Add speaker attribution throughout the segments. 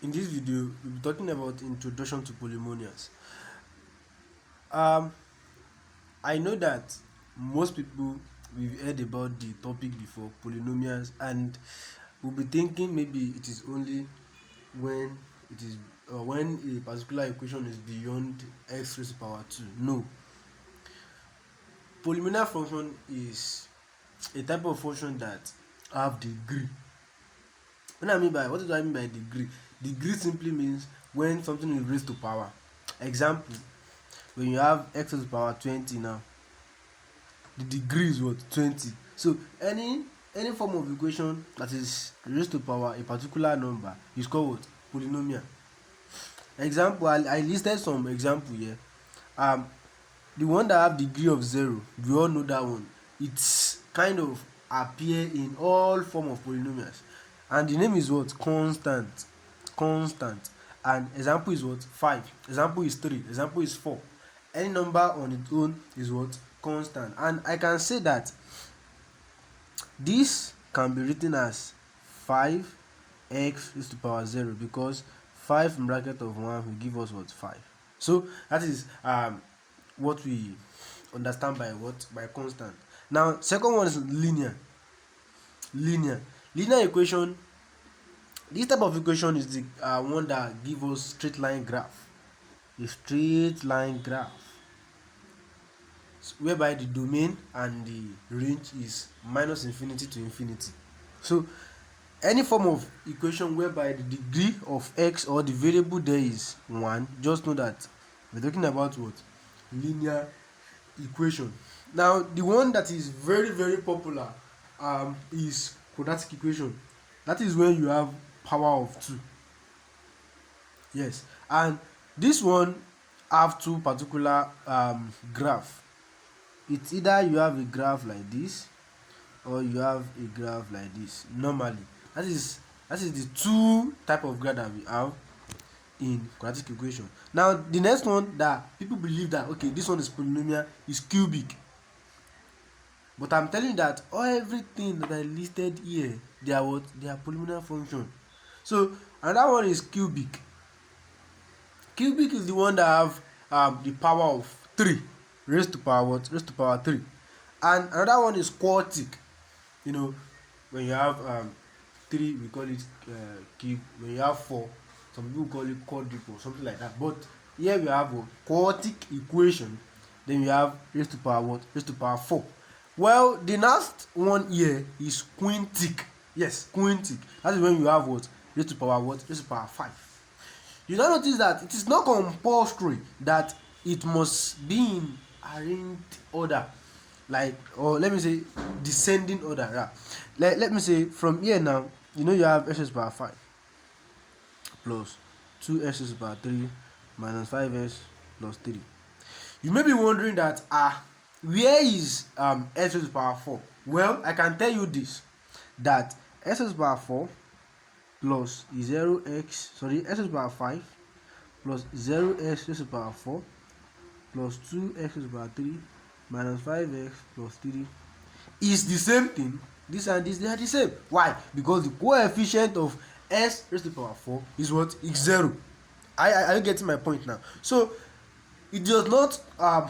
Speaker 1: In this video, we'll be talking about introduction to polynomials. Um, I know that most people we've heard about the topic before, polynomials, and we'll be thinking maybe it is only when it is when a particular equation is beyond x raised to power 2. No, polynomial function is a type of function that have degree. What do I mean by degree? Degree simply means when something is raised to power. Example, when you have x raised to power 20 now, the degree is what? 20. So any form of equation that is raised to power a particular number is called what? Polynomial. Example, I listed some example here. The one that have degree of 0, we all know that one. It's kind of appear in all form of polynomials, and the name is what? Constant. And example is what? 5. Example is 3. Example is 4. Any number on its own is what? Constant. And I can say that this can be written as 5x raised to power 0, because 5 in bracket of 1 will give us what? 5. So that is what we understand by what? By constant. Now second one is linear equation. This type of equation is the one that give us straight line graph, whereby the domain and the range is minus infinity to infinity. So any form of equation whereby the degree of x or the variable there is 1, just know that we're talking about what? Linear equation. Now the one that is very popular is quadratic equation. That is when you have power of 2. Yes, and this one have two particular graph. It's either you have a graph like this or you have a graph like this. Normally that is the two type of graph that we have in quadratic equation. Now the next one that people believe that okay, this one is polynomial is cubic, but I'm telling you that everything that I listed here, they are what? They are polynomial function. So another one is cubic. Cubic is the one that have the power of 3 raised to power what? Raised to power 3. And another one is quadratic. You know, when you have 3, we call it cube. When you have 4, some people call it quadruple, something like that. But here we have a quadratic equation. Then we have raised to power what? Raised to power 4. Well, the last one here is quintic. Yes, quintic. That is when you have what? Raised to power what? Raised to power 5. You now notice that it is not compulsory that it must be in arranged order, like, or let me say descending order. Yeah. Let me say from here now, you know you have x raised to power 5 plus 2x raised to power 3 minus 5x plus 3. You may be wondering that where is x raised to power 4? Well, I can tell you this, that x raised to power 4 plus x raised to power 5 plus 0x raised to power 4 plus 2x raised to power 3 minus 5x plus 3 is the same thing. This and this, they are the same. Why? Because the coefficient of s raised to power 4 is what? Is 0. Are you getting my point now? So it does not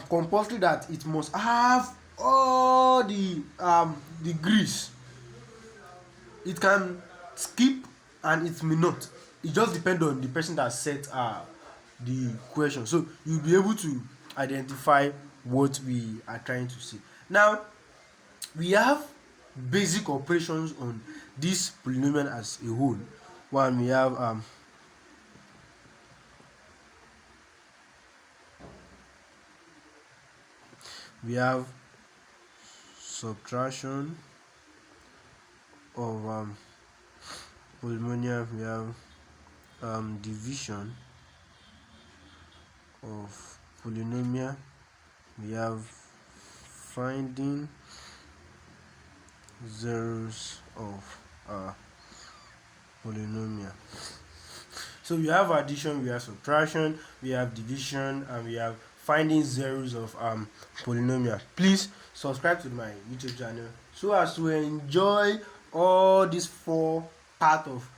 Speaker 1: compulsory that it must have all the degrees. It can skip and it may not. It just depends on the person that set the question. So you'll be able to identify what we are trying to say. Now we have basic operations on this polynomial as a whole. One, we have subtraction of polynomial. We have division of polynomial. We have finding zeros of polynomial. So we have addition, we have subtraction, we have division, and we have finding zeros of polynomial. Please subscribe to my YouTube channel so as to enjoy all these 4 parts of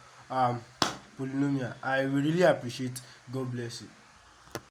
Speaker 1: polynomial. I will really appreciate. God bless you.